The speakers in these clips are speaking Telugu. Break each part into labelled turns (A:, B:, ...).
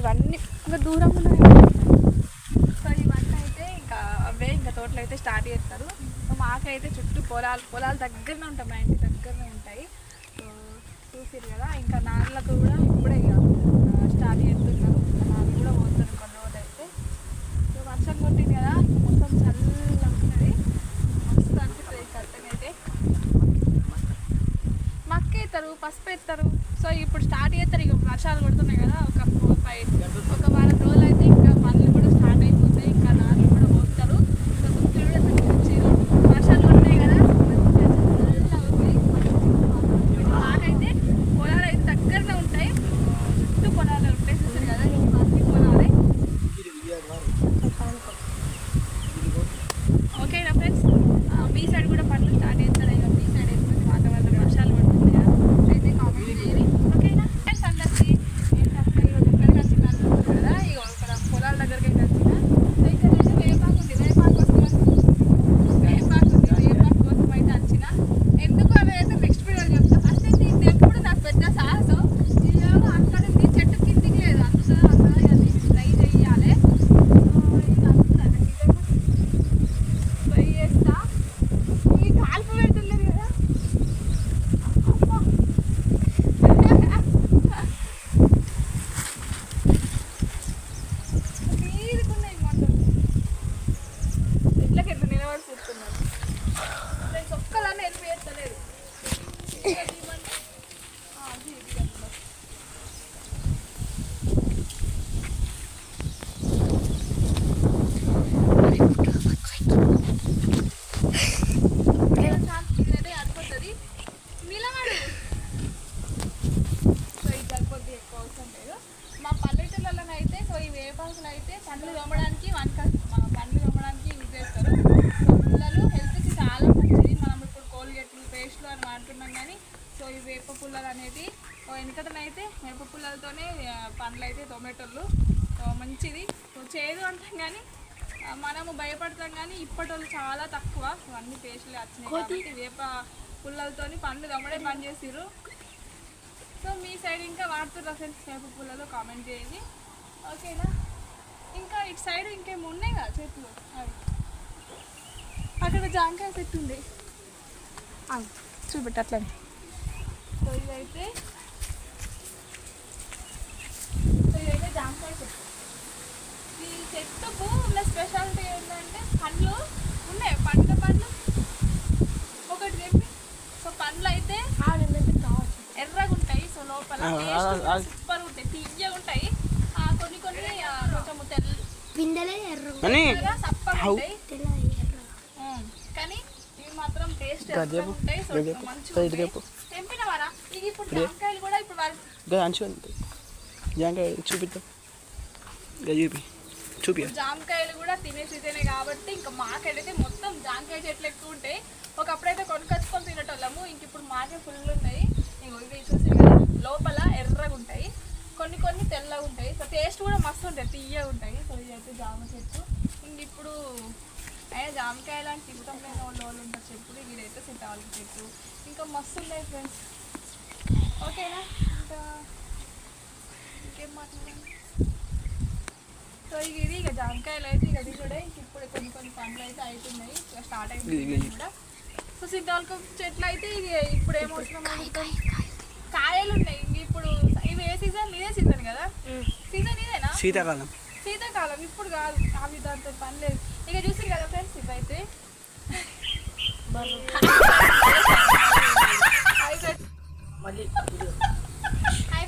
A: ఇవన్నీ ఇంకా దూరం ఉన్నాయి. సో ఇవన్నీ అయితే ఇంకా అవే ఇంకా తోటలు అయితే స్టార్ట్ చేస్తారు. సో మాకైతే చుట్టూ పొలాలు దగ్గరనే ఉంటాయి, మా ఇంటి దగ్గరనే ఉంటాయి. సో చూసిరు కదా, ఇంకా నాన్నలకు కూడా ఇప్పుడే ఇక స్టార్ట్ చేస్తున్నారు. నాన్న కూడా పోతారు కొన్ని రోజులు అయితే. సో వర్షం కొట్టింది కదా, ఇంకా మొత్తం చల్లగా ఉన్నది, మస్తు అనిపిస్తుంది. కట్టనైతే మక్క వేస్తారు, పసుపు వేస్తారు. సో ఇప్పుడు స్టార్ట్ చేస్తారు. ఇక వర్షాలు కొడుతున్నాయి కదా, ఒక వారం రోజులు అయితే ఇంకా పనులు కూడా స్టార్ట్ అయిపోతాయి. ఇంకా నాన్న కూడా పోస్తారు. సో దుక్కులు కూడా వచ్చారు, వర్షాలు కొట్టినాయి కదా, చల్లగా ఉంది. మాకైతే పొలాలు అయితే దగ్గరనే ఉంటాయి, చుట్టూ పొలాలు ఉంటాయి. చూసారు కదా, అన్ని పొలాలే. ఓకేనా ఫ్రెండ్స్, మీ సైడ్ కూడా పనులు స్టార్ట్ చేస్తారు. ఇక మీ సైడ్ వేసుకుని వాతావరణం వర్షాలు పడుతుంది కదా, అయితే కామెంట్ చేయాలి. ఓకేనా ఫ్రెండ్స్, అందరికీ ఏంటంటే ఈరోజు ఎక్కడికి వచ్చినాను కదా, ఇక ఇక్కడ పొలాల దగ్గరికి అయితే వచ్చిన. ఇక్కడ చూసి వేపాకు ఉంది, వేపాకు కోసం అయితే వచ్చిన. ఎందుకు అవి అయితే నెక్స్ట్ వీడియోలో చెప్తా. ఫస్ట్ అయితే ఇది ఎప్పుడు నాకు పెద్ద సాహసం. అక్కడ చెట్టు కిందికి లేదు, అందులో అది ట్రై చేయాలి. ట్రై చేస్తా. ఈ కాల్పు పెడుతున్నారు కదా, తీరుకున్నాయి మంటలు. ఎట్లకి ఎట్లా నిలబడి కూర్చున్నారు. నేను ఒక్కదాన్ని వెళ్ళి వేస్తలేదు. ఇదైతే సరిపోతుంది, నిలబడు. సో ఇది సరిపోద్ది, ఎక్కువ అవసరం లేదు. మా పల్లెటూళ్ళలో అయితే సో ఈ వేపాకులు అయితే పండ్లు తోమడానికి పండ్లు తోమడానికి యూజ్ చేస్తారు. సో పుల్లలు హెల్త్కి చాలా మంచిది. మనం ఇప్పుడు కోల్గేట్లు, పేస్ట్లు అని వాడుతున్నాం కానీ సో ఈ వేప పుల్లలు అనేది వెనకటనైతే వేప పుల్లలతోనే పండ్లు అయితే తోమేటోళ్ళు. సో మంచిది. సో చేదు అంటాం కానీ మనము భయపడతాం కానీ ఇప్పటి చాలా తక్కువ. అన్ని పేస్టులు వచ్చినాయి కాబట్టి వేప పుల్లలతోని పండ్లు తోమడే బంద్ చేసిర్రు. సో మీ సైడ్ ఇంకా వాడుతున్నారు ఫ్రెండ్స్ వేప పుల్లలు, కామెంట్ చేయండి. ఓకేనా, ఇంకా ఇటు సైడ్ ఇంకేమి ఉన్నాయి కదా చెట్లు, అవి అక్కడ జాంకాయ చెట్టు ఉంది, చూపెట్టు అట్లనే. సో ఇదైతే జాంకాయ చెట్టు. ఈ చెట్టుకు ఉన్న స్పెషాలిటీ ఏంటంటే పండ్లు ఉన్నాయి, పండ్లు ఒకటి చెప్పి. సో పండ్లు అయితే ఎర్రగా ఉంటాయి. సో లోపల సూపర్ ఉంటాయి, తీయగా ఉంటాయి. కొన్ని కొంచెం తెల్లగా సప్పగా ఉంటాయి, కానీ ఇవి మాత్రం టేస్ట్ ఉంటాయి. సో మంచిగా తెంపినవారా. ఇది ఇప్పుడు జాంకాయలు కూడా ఇప్పుడు జామకాయలు కూడా తినే సీజనే కాబట్టి ఇంకా మాకైతే మొత్తం జామకాయ చెట్లు ఎక్కువ ఉంటాయి. ఒకప్పుడైతే కొనుకొచ్చుకొని తినేటోళ్ళము, ఇంక ఇప్పుడు మాకే ఫుల్ ఉన్నాయి. ఇవి చూసి లోపల ఎర్రగా ఉంటాయి, కొన్ని తెల్లగా ఉంటాయి. సో టేస్ట్ కూడా మస్తు ఉంటాయి, తీయగా ఉంటాయి. సో ఇదైతే జామ చెట్టు. ఇంక ఇప్పుడు అయినా జామకాయలు అంటే తింటాం లేని వాళ్ళు ఉంటారు చెట్లు. ఇదైతే సిటాలు చెట్టు, ఇంకా మస్తు ఉన్నాయి ఫ్రెండ్స్. ఓకేనా, ఇంకా ఇంకేం మాట్లాడాలి. సో ఇది ఇక జామకాయలు అయితే ఇక అది కూడా ఇప్పుడు కొన్ని పండ్లు అయితే అవుతున్నాయి, ఇక స్టార్ట్ అయిపోయింది కూడా. సో సిద్ధాలకు చెట్లు అయితే ఇది ఇప్పుడు ఏమవుతున్నాం, కాయలు ఉన్నాయి. ఇంక ఇప్పుడు ఇవి ఏ సీజన్, ఇదే సీజన్ కదా, సీజన్ ఇదేనా, శీతాకాలం. ఇప్పుడు కాదు, అవి దాంతో పని లేదు. ఇక చూసారు కదా ఫ్రెండ్స్, ఇవైతే హాయ్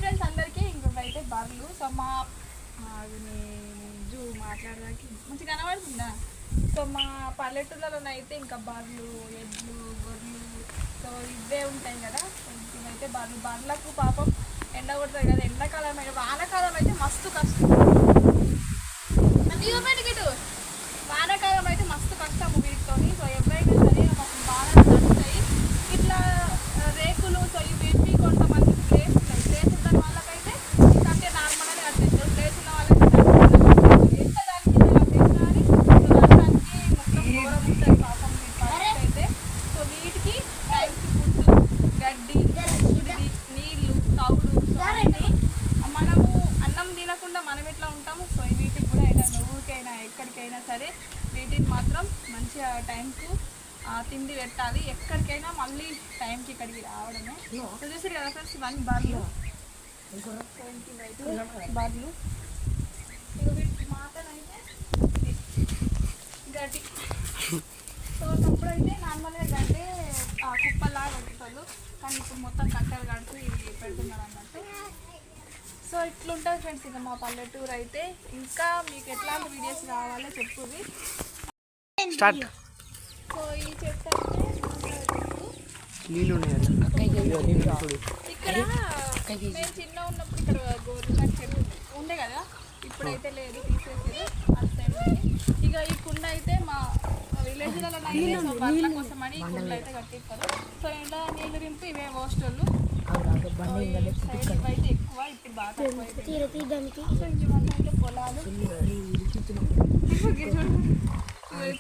A: ఫ్రెండ్స్ అందరికీ. ఇంకొకైతే బర్రెలు. సో మా మాట్లాడడానికి మంచిగా కనబడుతుందా. సో మా పల్లెటూళ్ళలోనైతే ఇంకా బర్రెలు, ఎడ్లు, గొర్రెలు సో ఇవే ఉంటాయి కదా. ఇవైతే బర్రెలకు పాపం ఎండ కొడుతుంది కదా, ఎండాకాలం అయితే, వానాకాలం అయితే మస్తు కష్టం. ఇటు వానాకాలం అయితే మస్తు కష్టము వీటితో. సో ఎవరైనా సరే మాకు బాగా నడుస్తాయి ఇట్లా రేకులు. సో ఇవి కొంతమంది ప్లేస్ ఉంటాయి, ప్లేస్ ఉన్న వాళ్ళకైతే అంటే నార్మల్గానే కట్టేస్తారు, ప్లేస్ ఉన్న వాళ్ళకి ఎంత దానికి కట్టేస్తారు. సో దానికి మొత్తం దూరం ఉంటుంది పాపం అయితే. సో వీటికి టైంకి ఫుడ్, గడ్డి, నీళ్ళు, తౌడు. సో మనము అన్నం తినకుండా మనం టైంకు తిండి పెట్టాలి. ఎక్కడికైనా మళ్ళీ టైంకి ఇక్కడికి రావడమే. చూసారు కదా ఫ్రెండ్స్, ఇవన్నీ బర్రెలు బర్రెలు. ఇక వీటి మాటలైతే గడ్డి. సో అప్పుడైతే నార్మల్గా గడ్డి కుప్పలాగా పెట్టుతారు, కానీ ఇప్పుడు మొత్తం కట్టెలు కడిచి పెడుతున్నారు అన్నట్టు. సో ఇట్లుంటుంది ఫ్రెండ్స్ ఇక మా పల్లెటూరు అయితే. ఇంకా మీకు ఎట్లాంటి వీడియోస్ కావాలో చెప్పుది. సో ఈ చెట్టు అయితే ఇక్కడ మేము చిన్న ఉన్నప్పుడు ఇక్కడ గోధుమ చెట్టు ఉండే కదా, ఇప్పుడైతే లేదు, తీసేసారు అటు సైడ్ ఉంది. ఇక ఈ కుండ అయితే మా విలేజ్లలో సో బర్ల కోసం అని ఈ కుండలు అయితే కట్టిస్తారు. సో ఇలా నీళ్ళు దింపి ఇవే హోస్టళ్ళు సైడ్ అయితే ఎక్కువ, ఇప్పుడు బాగా తక్కువ అయిపోయింది. సో ఇవన్నీ అయితే పొలాలు,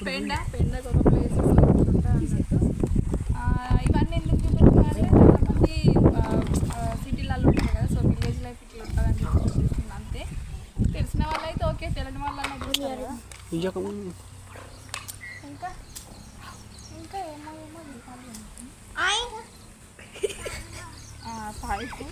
A: పెండ పెండకు ఒక ప్లేస్ అన్నట్టు. ఇవన్నీ ఎందుకు చూపిస్తున్నారంటే చాలామంది సిటీలలో ఉంటారు కదా, సో విలేజ్ లైఫ్ ఇట్లా ఉంటుందని చెప్పి చూపిస్తుంది అంతే. తెలిసిన వాళ్ళు అయితే ఓకే, తెలియని వాళ్ళన్నా చూస్తారు కదా. ఇంకా ఇంకా ఏమో ఏమో పైపు